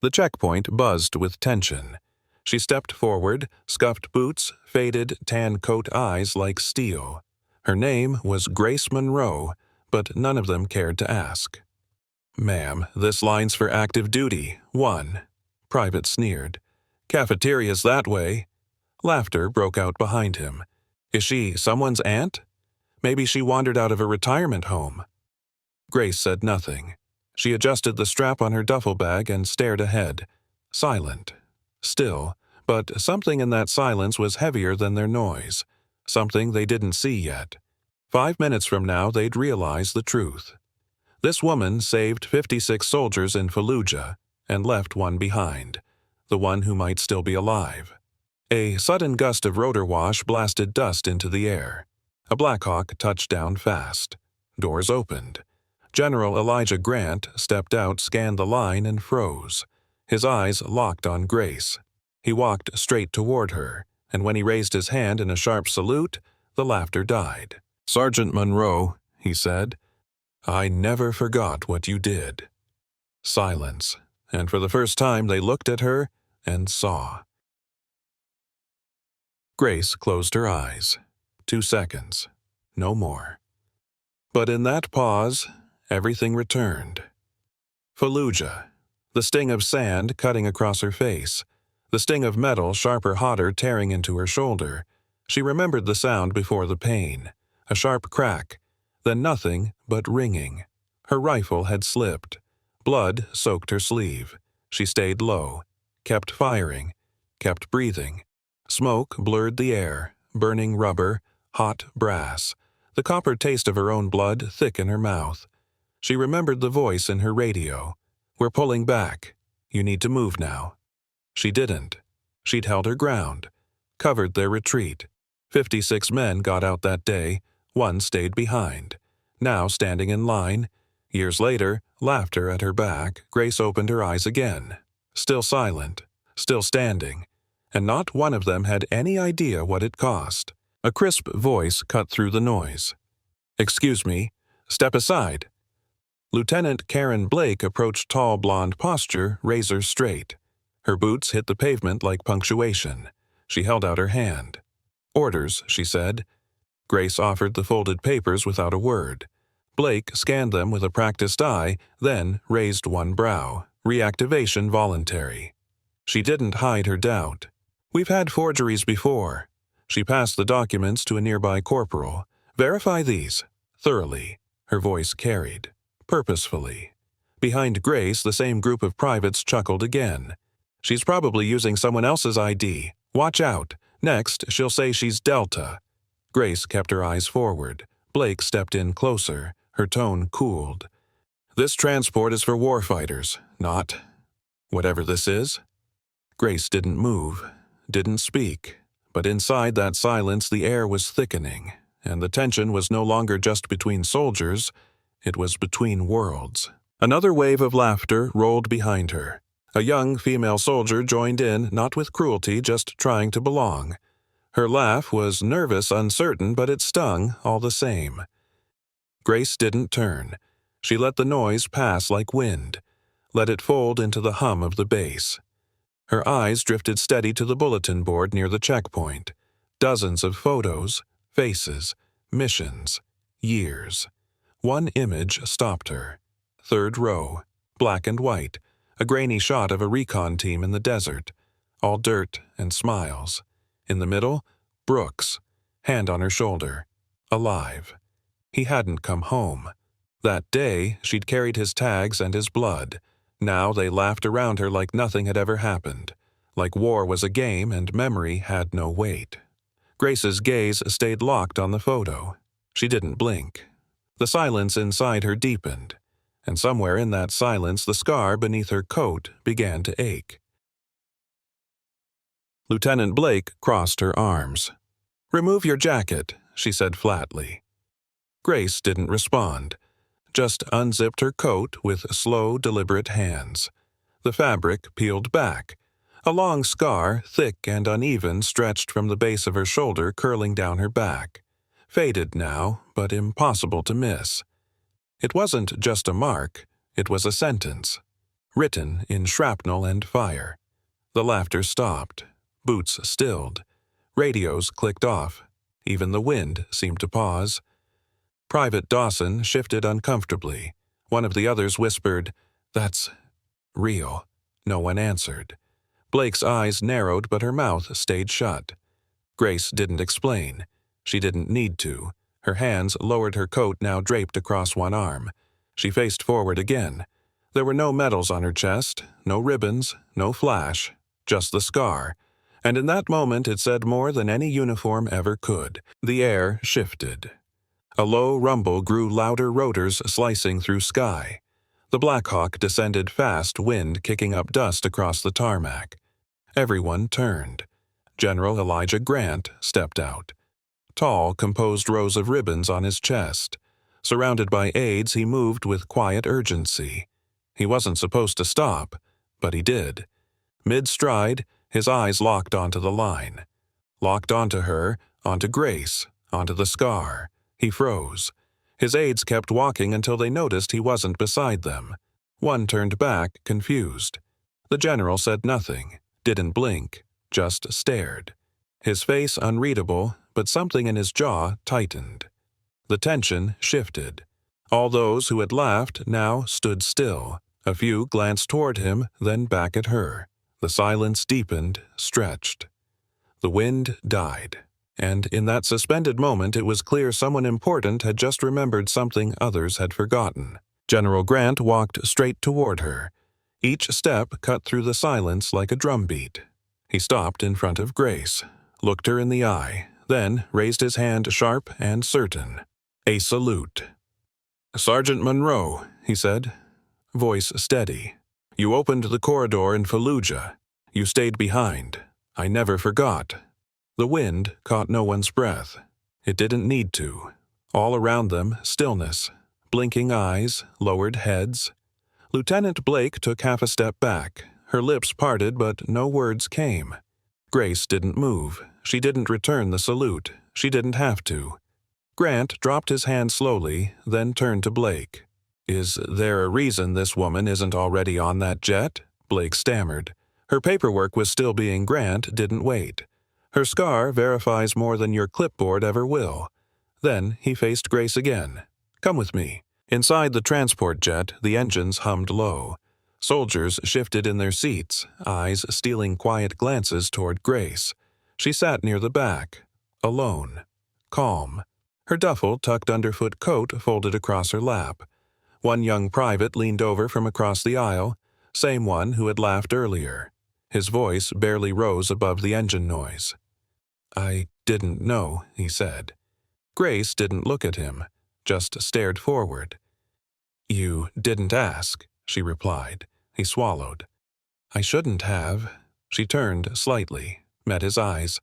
The checkpoint buzzed with tension. She stepped forward, scuffed boots, faded tan coat eyes like steel. Her name was Grace Monroe, but none of them cared to ask. "Ma'am, this line's for active duty. 1. Private sneered. "Cafeteria's that way." Laughter broke out behind him. "Is she someone's aunt? Maybe she wandered out of a retirement home." Grace said nothing. She adjusted the strap on her duffel bag and stared ahead. Silent. Still, but something in that silence was heavier than their noise. Something they didn't see yet. 5 minutes from now they'd realize the truth. This woman saved 56 soldiers in Fallujah and left one behind, the one who might still be alive. A sudden gust of rotor wash blasted dust into the air. A Blackhawk touched down fast. Doors opened. General Elijah Grant stepped out, scanned the line, and froze. His eyes locked on Grace. He walked straight toward her, and when he raised his hand in a sharp salute, the laughter died. "Sergeant Monroe," he said, "I never forgot what you did." Silence, and for the first time they looked at her and saw. Grace closed her eyes. 2 seconds. No more. But in that pause, everything returned. Fallujah. The sting of sand cutting across her face. The sting of metal sharper hotter tearing into her shoulder. She remembered the sound before the pain. A sharp crack. Then nothing but ringing. Her rifle had slipped. Blood soaked her sleeve. She stayed low. Kept firing. Kept breathing. Smoke blurred the air. Burning rubber. Hot brass. The copper taste of her own blood thick in her mouth. She remembered the voice in her radio. "We're pulling back. You need to move now." She didn't. She'd held her ground. Covered their retreat. 56 men got out that day. 1 stayed behind. Now standing in line. Years later, laughter at her back, Grace opened her eyes again. Still silent. Still standing. And not one of them had any idea what it cost. A crisp voice cut through the noise. "Excuse me. Step aside." Lieutenant Karen Blake approached tall blonde posture, razor straight. Her boots hit the pavement like punctuation. She held out her hand. "Orders," she said. Grace offered the folded papers without a word. Blake scanned them with a practiced eye, then raised one brow. Reactivation voluntary. She didn't hide her doubt. "We've had forgeries before." She passed the documents to a nearby corporal. "Verify these. Thoroughly." Her voice carried. Purposefully. Behind Grace, the same group of privates chuckled again. "She's probably using someone else's ID. Watch out. Next, she'll say she's Delta." Grace kept her eyes forward. Blake stepped in closer. Her tone cooled. "This transport is for warfighters, not whatever this is." Grace didn't move, didn't speak, but inside that silence the air was thickening, and the tension was no longer just between soldiers, it was between worlds. Another wave of laughter rolled behind her. A young female soldier joined in, not with cruelty, just trying to belong. Her laugh was nervous, uncertain, but it stung all the same. Grace didn't turn. She let the noise pass like wind, let it fold into the hum of the bass. Her eyes drifted steady to the bulletin board near the checkpoint. Dozens of photos, faces, missions, years. One image stopped her. 3rd row, black and white, a grainy shot of a recon team in the desert, all dirt and smiles. In the middle, Brooks, hand on her shoulder, alive. He hadn't come home. That day, she'd carried his tags and his blood. Now they laughed around her like nothing had ever happened, like war was a game and memory had no weight. Grace's gaze stayed locked on the photo. She didn't blink. The silence inside her deepened, and somewhere in that silence the scar beneath her coat began to ache. Lieutenant Blake crossed her arms. "Remove your jacket," she said flatly. Grace didn't respond, just unzipped her coat with slow, deliberate hands. The fabric peeled back. A long scar, thick and uneven, stretched from the base of her shoulder, curling down her back. Faded now, but impossible to miss. It wasn't just a mark, it was a sentence. written in shrapnel and fire. The laughter stopped. Boots stilled. Radios clicked off. Even the wind seemed to pause. Private Dawson shifted uncomfortably. One of the others whispered, "That's real." No one answered. Blake's eyes narrowed, but her mouth stayed shut. Grace didn't explain. She didn't need to. Her hands lowered her coat now draped across one arm. She faced forward again. There were no medals on her chest, no ribbons, no flash, just the scar. And in that moment it said more than any uniform ever could. The air shifted. A low rumble grew louder, rotors slicing through sky. The Black Hawk descended fast, wind kicking up dust across the tarmac. Everyone turned. General Elijah Grant stepped out. Tall, composed rows of ribbons on his chest. Surrounded by aides, he moved with quiet urgency. He wasn't supposed to stop, but he did. Mid-stride, his eyes locked onto the line. Locked onto her, onto Grace, onto the scar. He froze. His aides kept walking until they noticed he wasn't beside them. One turned back, confused. The general said nothing, didn't blink, just stared. His face unreadable, but something in his jaw tightened. The tension shifted. All those who had laughed now stood still. A few glanced toward him, then back at her. The silence deepened, stretched. The wind died. And in that suspended moment it was clear someone important had just remembered something others had forgotten. General Grant walked straight toward her. Each step cut through the silence like a drumbeat. He stopped in front of Grace, looked her in the eye, then raised his hand sharp and certain. A salute. "Sergeant Monroe," he said, voice steady. "You opened the corridor in Fallujah. You stayed behind. I never forgot." The wind caught no one's breath. It didn't need to. All around them, stillness. Blinking eyes, lowered heads. Lieutenant Blake took half a step back. Her lips parted, but no words came. Grace didn't move. She didn't return the salute. She didn't have to. Grant dropped his hand slowly, then turned to Blake. "Is there a reason this woman isn't already on that jet?" Blake stammered. Her paperwork was still being Grant didn't wait. "Her scar verifies more than your clipboard ever will." Then he faced Grace again. "Come with me." Inside the transport jet, the engines hummed low. Soldiers shifted in their seats, eyes stealing quiet glances toward Grace. She sat near the back, alone, calm. Her duffel tucked underfoot coat folded across her lap. One young private leaned over from across the aisle, same one who had laughed earlier. His voice barely rose above the engine noise. "I didn't know," he said. Grace didn't look at him, just stared forward. "You didn't ask," she replied. He swallowed. "I shouldn't have." She turned slightly, met his eyes.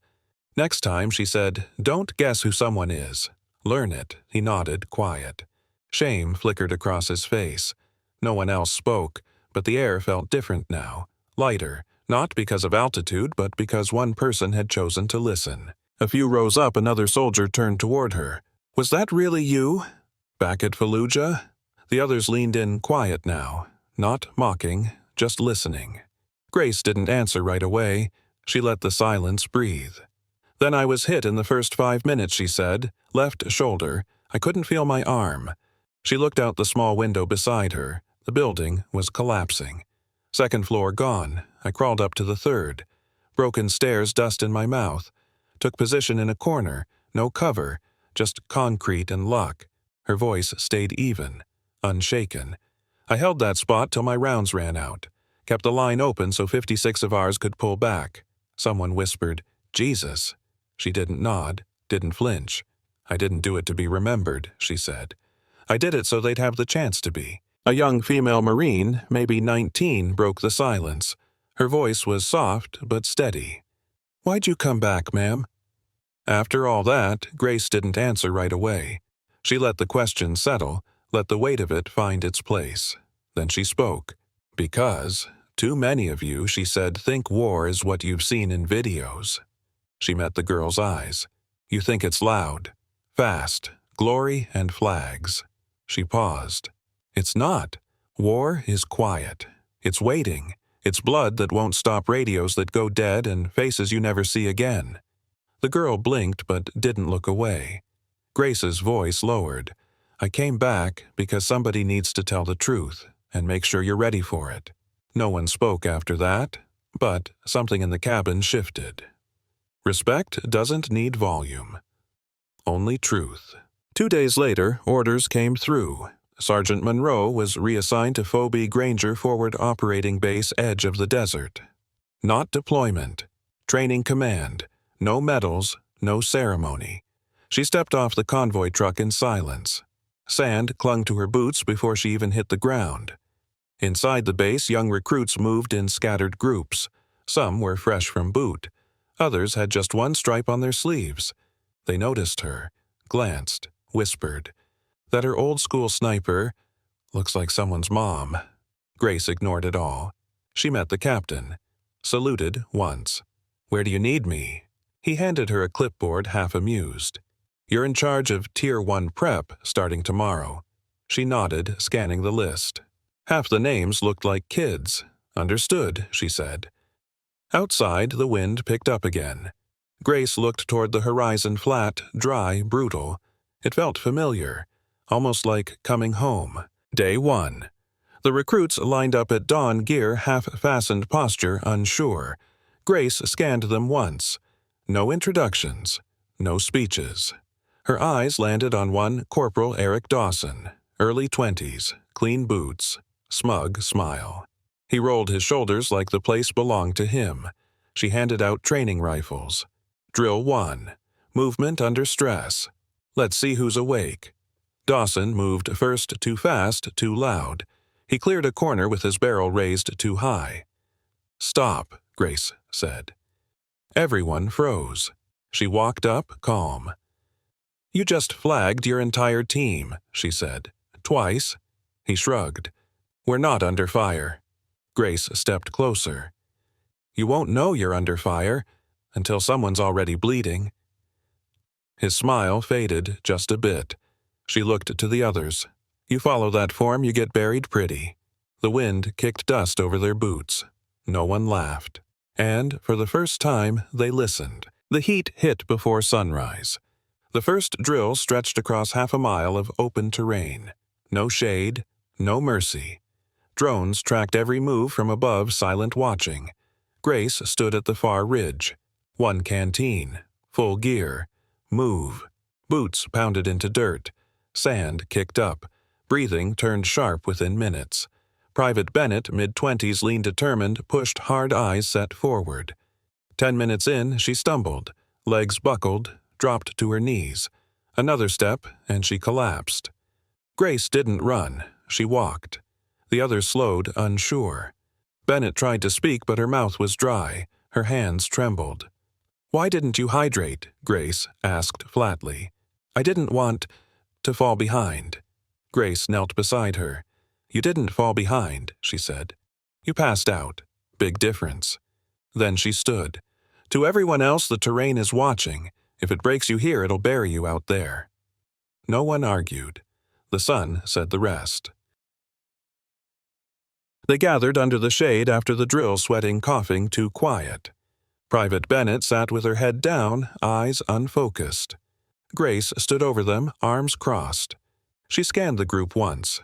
Next time she said, "Don't guess who someone is. Learn it." He nodded, quiet. Shame flickered across his face. No one else spoke, but the air felt different now, lighter, not because of altitude, but because one person had chosen to listen. A few rows up, another soldier turned toward her. "Was that really you? Back at Fallujah?" The others leaned in quiet now, not mocking, just listening. Grace didn't answer right away. She let the silence breathe. "Then I was hit in the first 5 minutes," she said. "Left shoulder. I couldn't feel my arm." She looked out the small window beside her. The building was collapsing. Second floor gone. I crawled up to the third. Broken stairs, dust in my mouth. Took position in a corner. No cover. Just concrete and luck. Her voice stayed even, unshaken. I held that spot till my rounds ran out. Kept the line open so 56 of ours could pull back. Someone whispered, "Jesus." She didn't nod, didn't flinch. "I didn't do it to be remembered," she said. "I did it so they'd have the chance to be." A young female Marine, maybe 19, broke the silence. Her voice was soft but steady. "Why'd you come back, ma'am?" After all that, Grace didn't answer right away. She let the question settle, let the weight of it find its place. Then she spoke. "Because too many of you," she said, "think war is what you've seen in videos." She met the girl's eyes. "You think it's loud, fast, glory and flags." She paused. "It's not. War is quiet. It's waiting. It's blood that won't stop radios that go dead and faces you never see again. The girl blinked but didn't look away. Grace's voice lowered. I came back because somebody needs to tell the truth and make sure you're ready for it. No one spoke after that, but something in the cabin shifted. Respect doesn't need volume. Only truth. 2 days later, orders came through. Sergeant Monroe was reassigned to Phoebe Granger Forward Operating Base, edge of the desert. Not deployment. Training command. No medals, no ceremony. She stepped off the convoy truck in silence. Sand clung to her boots before she even hit the ground. Inside the base, young recruits moved in scattered groups. Some were fresh from boot. Others had just one stripe on their sleeves. They noticed her, glanced, whispered. That her old-school sniper looks like someone's mom. Grace ignored it all. She met the captain. Saluted once. Where do you need me? He handed her a clipboard, half amused. You're in charge of Tier 1 prep starting tomorrow. She nodded, scanning the list. Half the names looked like kids. Understood, she said. Outside, the wind picked up again. Grace looked toward the horizon, flat, dry, brutal. It felt familiar, almost like coming home. Day 1. The recruits lined up at dawn, gear half-fastened, posture unsure. Grace scanned them once. No introductions, no speeches. Her eyes landed on one Corporal Eric Dawson, early 20s, clean boots, smug smile. He rolled his shoulders like the place belonged to him. She handed out training rifles. Drill 1. Movement under stress. Let's see who's awake. Dawson moved first too fast, too loud. He cleared a corner with his barrel raised too high. Stop, Grace said. Everyone froze. She walked up, calm. You just flagged your entire team, she said. Twice. He shrugged. We're not under fire. Grace stepped closer. You won't know you're under fire until someone's already bleeding. His smile faded just a bit. She looked to the others. You follow that form, you get buried pretty. The wind kicked dust over their boots. No one laughed. And, for the first time, they listened. The heat hit before sunrise. The first drill stretched across half a mile of open terrain. No shade, no mercy. Drones tracked every move from above, silent watching. Grace stood at the far ridge. One canteen. Full gear. Move. Boots pounded into dirt. Sand kicked up. Breathing turned sharp within minutes. Private Bennett, mid-20s, leaned determined, pushed, hard eyes set forward. 10 minutes in, she stumbled. Legs buckled, dropped to her knees. Another step, and she collapsed. Grace didn't run. She walked. The others slowed, unsure. Bennett tried to speak, but her mouth was dry. Her hands trembled. Why didn't you hydrate? Grace asked flatly. I didn't want to fall behind. Grace knelt beside her. You didn't fall behind, she said. You passed out. Big difference. Then she stood. To everyone else, the terrain is watching. If it breaks you here, it'll bury you out there. No one argued. The sun said the rest. They gathered under the shade after the drill, sweating, coughing, too quiet. Private Bennett sat with her head down, eyes unfocused. Grace stood over them, arms crossed. She scanned the group once.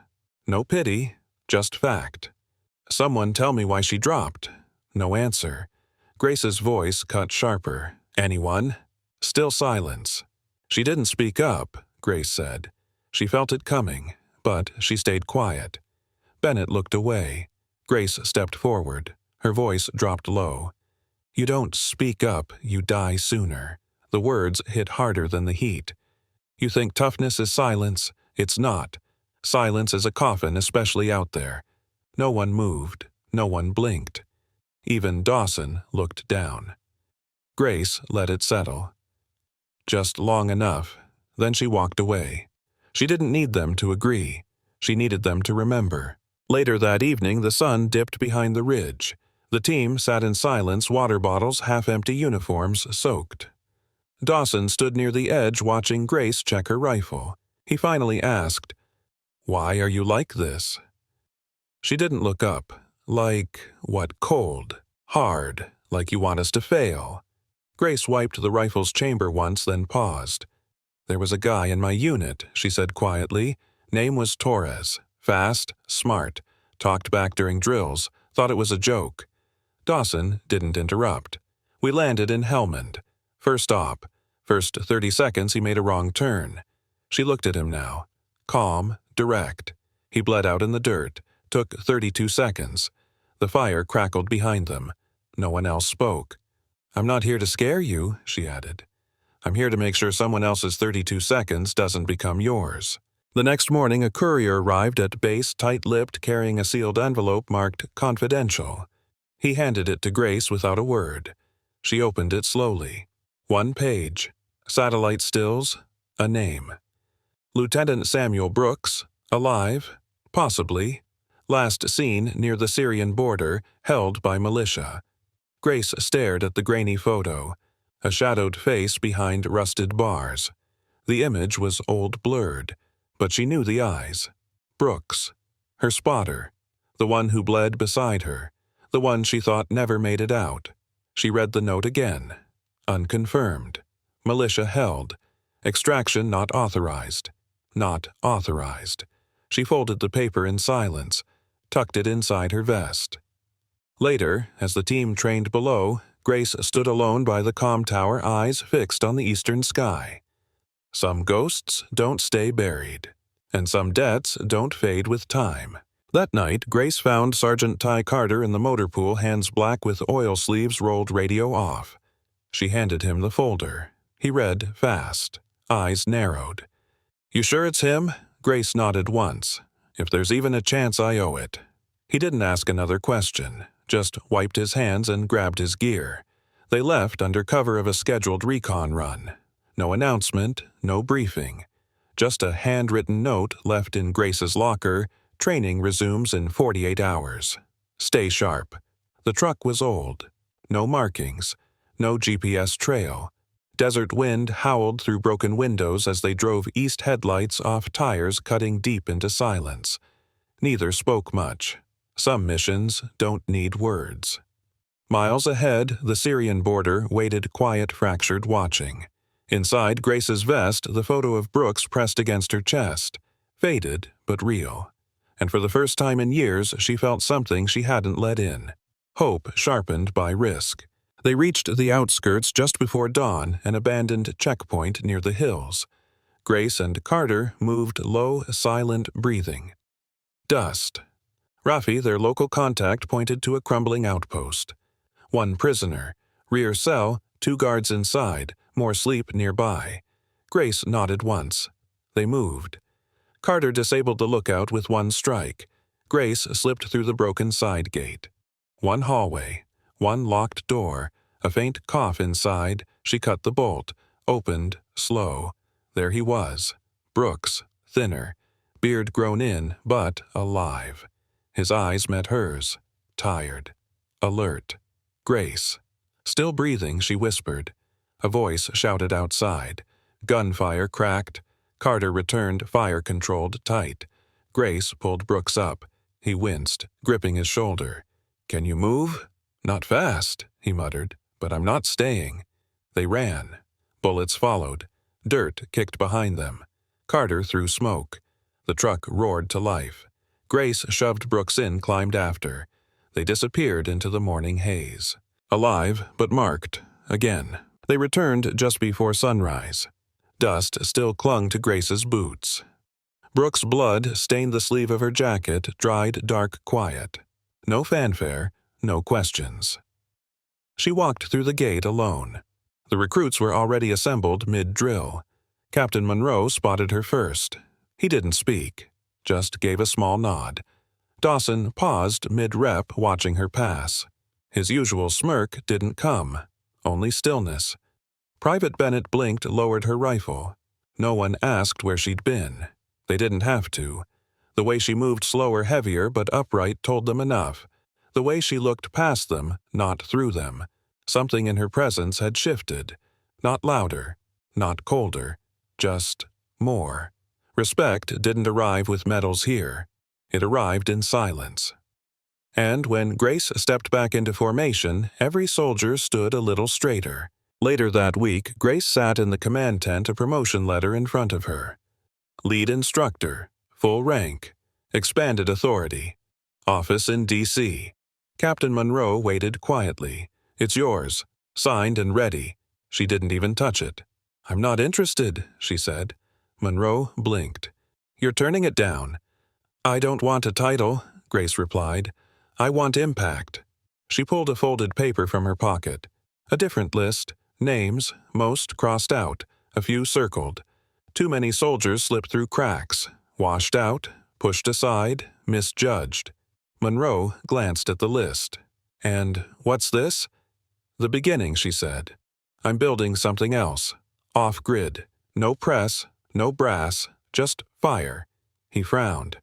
No pity, just fact. Someone tell me why she dropped. No answer. Grace's voice cut sharper. Anyone? Still silence. She didn't speak up, Grace said. She felt it coming, but she stayed quiet. Bennett looked away. Grace stepped forward. Her voice dropped low. You don't speak up, you die sooner. The words hit harder than the heat. You think toughness is silence? It's not. Silence is a coffin, especially out there. No one moved. No one blinked. Even Dawson looked down. Grace let it settle. Just long enough. Then she walked away. She didn't need them to agree. She needed them to remember. Later that evening, the sun dipped behind the ridge. The team sat in silence, water bottles, half-empty uniforms, soaked. Dawson stood near the edge watching Grace check her rifle. He finally asked, Why are you like this? She didn't look up. Like, what, cold? Hard, like you want us to fail? Grace wiped the rifle's chamber once, then paused. There was a guy in my unit, she said quietly. Name was Torres. Fast, smart. Talked back during drills. Thought it was a joke. Dawson didn't interrupt. We landed in Helmand. First stop. First 30 seconds he made a wrong turn. She looked at him now. Calm, direct. He bled out in the dirt. Took 32 seconds. The fire crackled behind them. No one else spoke. I'm not here to scare you, she added. I'm here to make sure someone else's 32 seconds doesn't become yours. The next morning, a courier arrived at base, tight-lipped, carrying a sealed envelope marked Confidential. He handed it to Grace without a word. She opened it slowly. One page. Satellite stills. A name. Lieutenant Samuel Brooks. Alive? Possibly. Last seen near the Syrian border, held by militia. Grace stared at the grainy photo. A shadowed face behind rusted bars. The image was old blurred, but she knew the eyes. Brooks. Her spotter. The one who bled beside her. The one she thought never made it out. She read the note again. Unconfirmed. Militia held. Extraction not authorized. Not authorized. She folded the paper in silence, tucked it inside her vest. Later, as the team trained below, Grace stood alone by the comm tower, eyes fixed on the eastern sky. Some ghosts don't stay buried, and some debts don't fade with time. That night, Grace found Sergeant Ty Carter in the motor pool, hands black with oil sleeves rolled, radio off. She handed him the folder. He read fast, eyes narrowed. You sure it's him? Grace nodded once. If there's even a chance, I owe it. He didn't ask another question, just wiped his hands and grabbed his gear. They left under cover of a scheduled recon run. No announcement, no briefing. Just a handwritten note left in Grace's locker. Training resumes in 48 hours. Stay sharp. The truck was old. No markings. No GPS trail. Desert wind howled through broken windows as they drove east, headlights off tires cutting deep into silence. Neither spoke much. Some missions don't need words. Miles ahead, the Syrian border waited quiet, fractured, watching. Inside Grace's vest, the photo of Brooks pressed against her chest. Faded, but real. And for the first time in years, she felt something she hadn't let in. Hope sharpened by risk. They reached the outskirts just before dawn, an abandoned checkpoint near the hills. Grace and Carter moved low, silent breathing. Dust. Rafi, their local contact, pointed to a crumbling outpost. One prisoner. Rear cell, 2 guards inside, more sleep nearby. Grace nodded once. They moved. Carter disabled the lookout with one strike. Grace slipped through the broken side gate. One hallway, one locked door, a faint cough inside. She cut the bolt, opened, slow. There he was. Brooks, thinner, beard grown in, but alive. His eyes met hers, tired, alert. Grace. Still breathing, she whispered. A voice shouted outside. Gunfire cracked. Carter returned, fire-controlled, tight. Grace pulled Brooks up. He winced, gripping his shoulder. Can you move? Not fast, he muttered, but I'm not staying. They ran. Bullets followed. Dirt kicked behind them. Carter threw smoke. The truck roared to life. Grace shoved Brooks in, climbed after. They disappeared into the morning haze. Alive, but marked. Again. They returned just before sunrise. Dust still clung to Grace's boots. Brooks' blood stained the sleeve of her jacket, dried, dark, quiet. No fanfare, no questions. She walked through the gate alone. The recruits were already assembled mid-drill. Captain Monroe spotted her first. He didn't speak, just gave a small nod. Dawson paused mid-rep, watching her pass. His usual smirk didn't come, only stillness. Private Bennett blinked, lowered her rifle. No one asked where she'd been. They didn't have to. The way she moved slower, heavier, but upright told them enough. The way she looked past them, not through them. Something in her presence had shifted. Not louder, not colder, just more. Respect didn't arrive with medals here. It arrived in silence. And when Grace stepped back into formation, every soldier stood a little straighter. Later that week, Grace sat in the command tent, a promotion letter in front of her. Lead instructor, full rank, expanded authority, office in D.C. Captain Monroe waited quietly. It's yours, signed and ready. She didn't even touch it. I'm not interested, she said. Monroe blinked. You're turning it down. I don't want a title, Grace replied. I want impact. She pulled a folded paper from her pocket. A different list, names, most crossed out, a few circled. Too many soldiers slipped through cracks, washed out, pushed aside, misjudged. Monroe glanced at the list. And what's this? The beginning, she said. I'm building something else. Off-grid. No press, no brass, just fire. He frowned.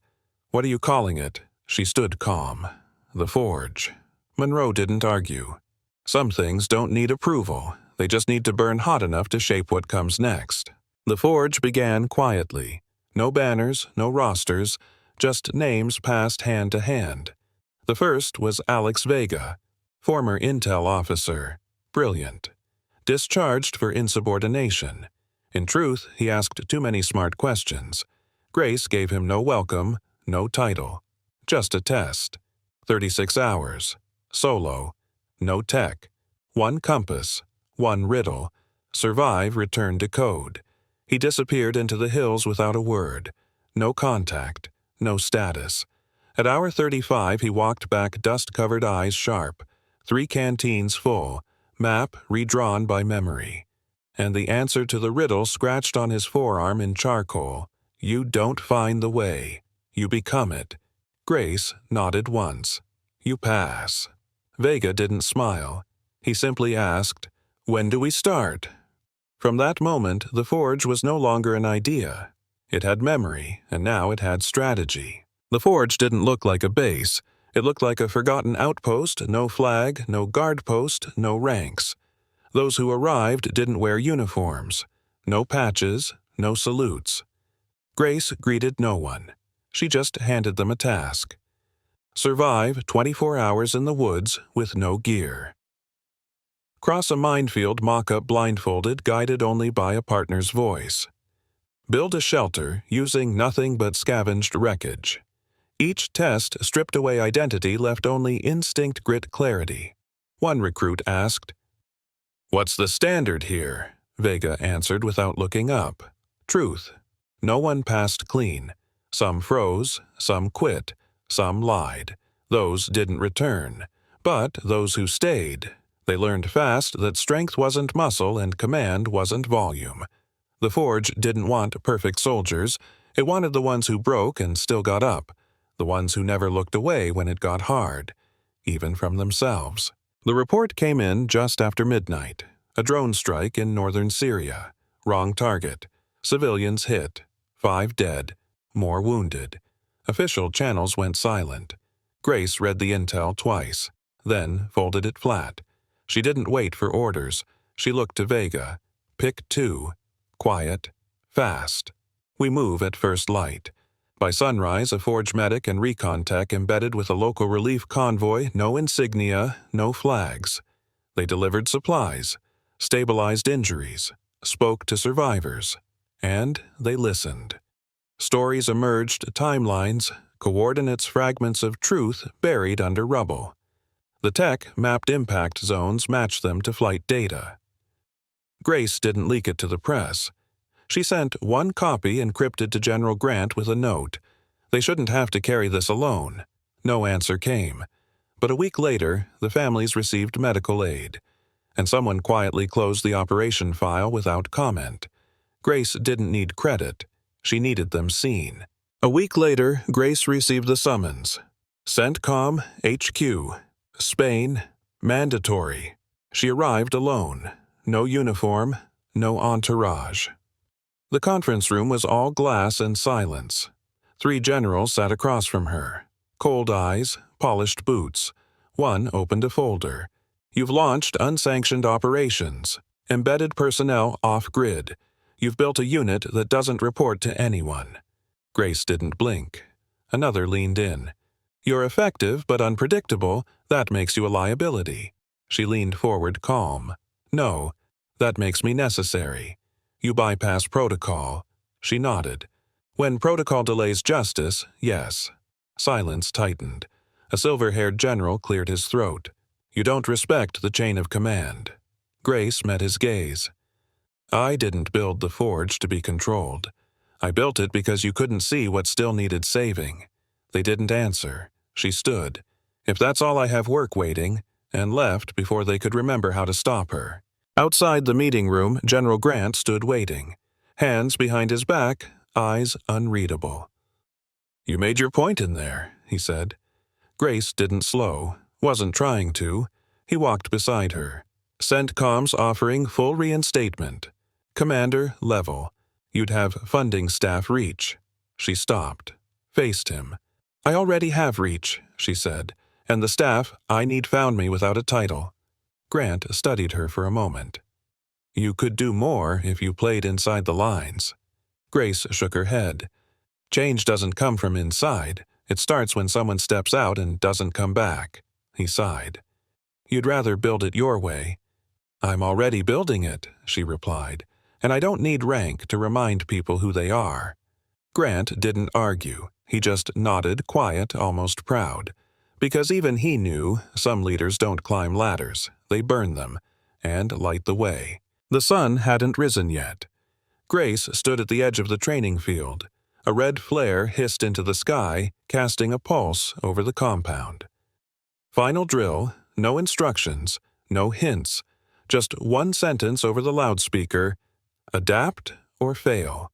What are you calling it? She stood calm. The Forge. Monroe didn't argue. Some things don't need approval. They just need to burn hot enough to shape what comes next. The Forge began quietly. No banners, no rosters, just names passed hand to hand. The first was Alex Vega, former intel officer. Brilliant. Discharged for insubordination. In truth, he asked too many smart questions. Grace gave him no welcome, no title. Just a test. 36 hours. Solo. No tech. One compass. One riddle. Survive, return to code. He disappeared into the hills without a word. No contact. No status. At hour 35, he walked back, dust-covered eyes sharp. 3 canteens full. Map redrawn by memory. And the answer to the riddle scratched on his forearm in charcoal. You don't find the way. You become it. Grace nodded once. You pass. Vega didn't smile. He simply asked, When do we start? From that moment, the Forge was no longer an idea. It had memory, and now it had strategy. The Forge didn't look like a base. It looked like a forgotten outpost, no flag, no guard post, no ranks. Those who arrived didn't wear uniforms. No patches, no salutes. Grace greeted no one. She just handed them a task. Survive 24 hours in the woods with no gear. Cross a minefield mock-up blindfolded, guided only by a partner's voice. Build a shelter using nothing but scavenged wreckage. Each test stripped away identity, left only instinct grit clarity. One recruit asked, What's the standard here? Vega answered without looking up. Truth. No one passed clean. Some froze, some quit, some lied. Those didn't return. But those who stayed, they learned fast that strength wasn't muscle and command wasn't volume. The Forge didn't want perfect soldiers. It wanted the ones who broke and still got up, the ones who never looked away when it got hard, even from themselves. The report came in just after midnight. A drone strike in northern Syria. Wrong target. Civilians hit. 5 dead. More wounded. Official channels went silent. Grace read the intel twice, then folded it flat. She didn't wait for orders. She looked to Vega. Pick 2. Quiet. Fast. We move at first light. By sunrise, a Forge medic and recon tech embedded with a local relief convoy, no insignia, no flags. They delivered supplies, stabilized injuries, spoke to survivors, and they listened. Stories emerged, timelines, coordinates, fragments of truth buried under rubble. The tech mapped impact zones, matched them to flight data. Grace didn't leak it to the press. She sent one copy encrypted to General Grant with a note. They shouldn't have to carry this alone. No answer came. But a week later, the families received medical aid, and someone quietly closed the operation file without comment. Grace didn't need credit. She needed them seen. A week later, Grace received the summons. CENTCOM, HQ. Spain. Mandatory. She arrived alone. No uniform, no entourage. The conference room was all glass and silence. 3 generals sat across from her. Cold eyes, polished boots. One opened a folder. You've launched unsanctioned operations. Embedded personnel off-grid. You've built a unit that doesn't report to anyone. Grace didn't blink. Another leaned in. You're effective but unpredictable. That makes you a liability. She leaned forward, calm. No, that makes me necessary. You bypass protocol. She nodded. When protocol delays justice, yes. Silence tightened. A silver-haired general cleared his throat. You don't respect the chain of command. Grace met his gaze. I didn't build the forge to be controlled. I built it because you couldn't see what still needed saving. They didn't answer. She stood. If that's all I have work waiting, and left before they could remember how to stop her. Outside the meeting room, General Grant stood waiting. Hands behind his back, eyes unreadable. You made your point in there, he said. Grace didn't slow, wasn't trying to. He walked beside her. Sent comms offering full reinstatement. Commander, level. You'd have funding staff reach. She stopped. Faced him. I already have reach, she said. And the staff I need found me without a title. Grant studied her for a moment. You could do more if you played inside the lines. Grace shook her head. Change doesn't come from inside. It starts when someone steps out and doesn't come back. He sighed. You'd rather build it your way. I'm already building it, she replied, and I don't need rank to remind people who they are. Grant didn't argue. He just nodded, quiet, almost proud. Because even he knew some leaders don't climb ladders. They burn them and light the way. The sun hadn't risen yet. Grace stood at the edge of the training field. A red flare hissed into the sky, casting a pulse over the compound. Final drill, no instructions, no hints, just one sentence over the loudspeaker, adapt or fail.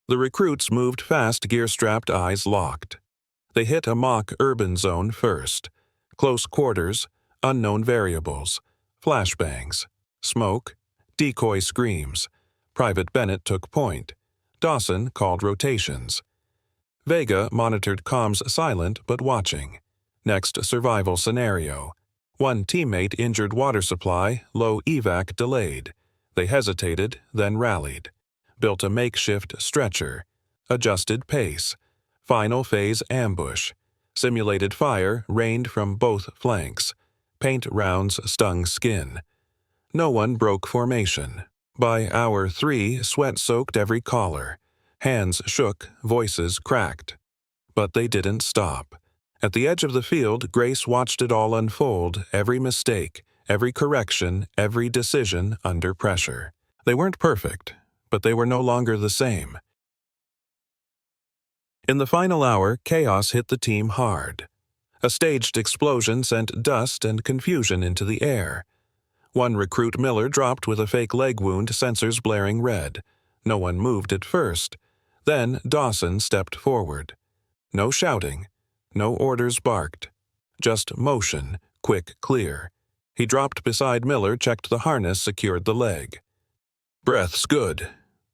The recruits moved fast, gear-strapped, eyes locked. They hit a mock urban zone first. Close quarters, unknown variables, flashbangs, smoke, decoy screams. Private Bennett took point. Dawson called rotations. Vega monitored comms silent but watching. Next survival scenario. One teammate injured water supply, low evac delayed. They hesitated, then rallied. Built a makeshift stretcher. Adjusted pace. Final phase ambush. Simulated fire rained from both flanks. Paint rounds stung skin. No one broke formation. By hour 3, sweat soaked every collar. Hands shook, voices cracked. But they didn't stop. At the edge of the field, Grace watched it all unfold, every mistake, every correction, every decision under pressure. They weren't perfect, but they were no longer the same. In the final hour, chaos hit the team hard. A staged explosion sent dust and confusion into the air. One recruit, Miller, dropped with a fake leg wound, sensors blaring red. No one moved at first. Then Dawson stepped forward. No shouting. No orders barked. Just motion, quick, clear. He dropped beside Miller, checked the harness, secured the leg. Breath's good.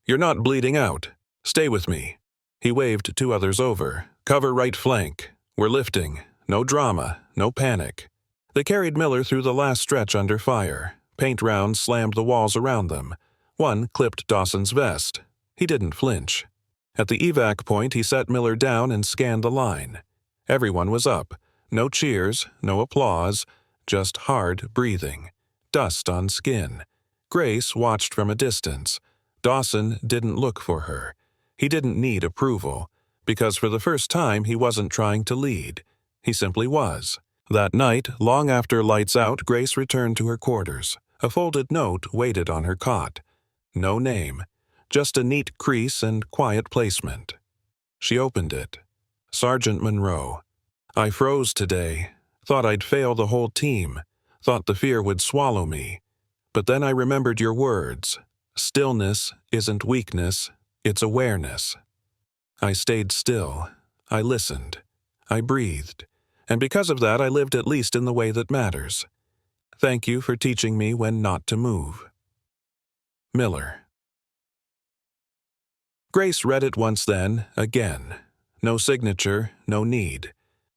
You're not bleeding out. Stay with me. He waved 2 others over. Cover right flank. We're lifting. No drama, no panic. They carried Miller through the last stretch under fire. Paint rounds slammed the walls around them. One clipped Dawson's vest. He didn't flinch. At the evac point, he set Miller down and scanned the line. Everyone was up. No cheers, no applause, just hard breathing. Dust on skin. Grace watched from a distance. Dawson didn't look for her. He didn't need approval, because for the first time he wasn't trying to lead. He simply was. That night, long after lights out, Grace returned to her quarters. A folded note waited on her cot. No name, just a neat crease and quiet placement. She opened it. Sergeant Monroe. I froze today. Thought I'd fail the whole team. Thought the fear would swallow me. But then I remembered your words. Stillness isn't weakness, it's awareness. I stayed still. I listened. I breathed. And because of that, I lived at least in the way that matters. Thank you for teaching me when not to move. Miller. Grace read it once, then again. No signature, no need.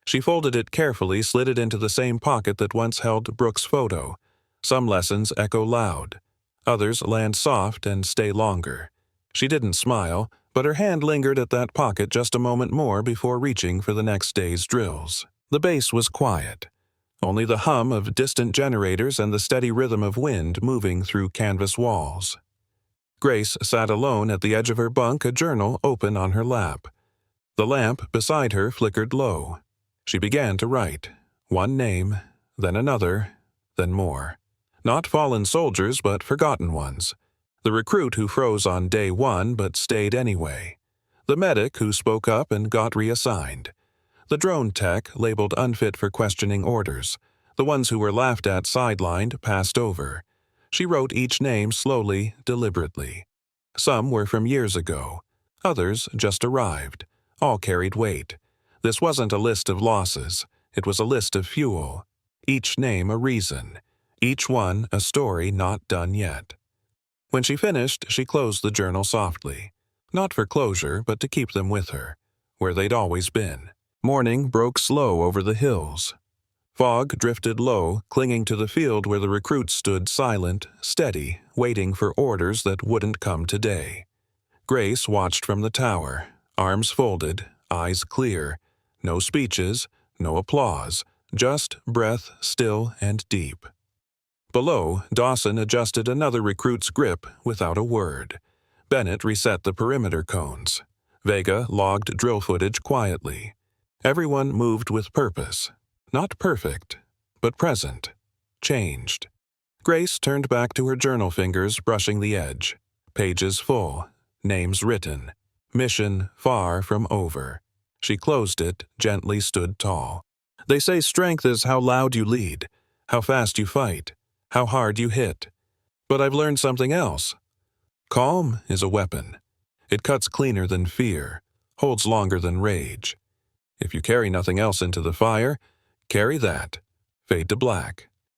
She folded it carefully, slid it into the same pocket that once held Brooke's photo. Some lessons echo loud. Others land soft and stay longer. She didn't smile, but her hand lingered at that pocket just a moment more before reaching for the next day's drills. The base was quiet. Only the hum of distant generators and the steady rhythm of wind moving through canvas walls. Grace sat alone at the edge of her bunk, a journal open on her lap. The lamp beside her flickered low. She began to write. One name, then another, then more. Not fallen soldiers, but forgotten ones. The recruit who froze on day 1 but stayed anyway. The medic who spoke up and got reassigned. The drone tech labeled unfit for questioning orders. The ones who were laughed at sidelined, passed over. She wrote each name slowly, deliberately. Some were from years ago. Others just arrived. All carried weight. This wasn't a list of losses. It was a list of fuel. Each name a reason. Each one a story not done yet. When she finished, she closed the journal softly. Not for closure, but to keep them with her, where they'd always been. Morning broke slow over the hills. Fog drifted low, clinging to the field where the recruits stood silent, steady, waiting for orders that wouldn't come today. Grace watched from the tower, arms folded, eyes clear. No speeches, no applause, just breath still and deep. Below, Dawson adjusted another recruit's grip without a word. Bennett reset the perimeter cones. Vega logged drill footage quietly. Everyone moved with purpose. Not perfect, but present. Changed. Grace turned back to her journal fingers, brushing the edge. Pages full. Names written. Mission far from over. She closed it, gently stood tall. They say strength is how loud you lead, how fast you fight, how hard you hit. But I've learned something else. Calm is a weapon. It cuts cleaner than fear, holds longer than rage. If you carry nothing else into the fire, carry that. Fade to black.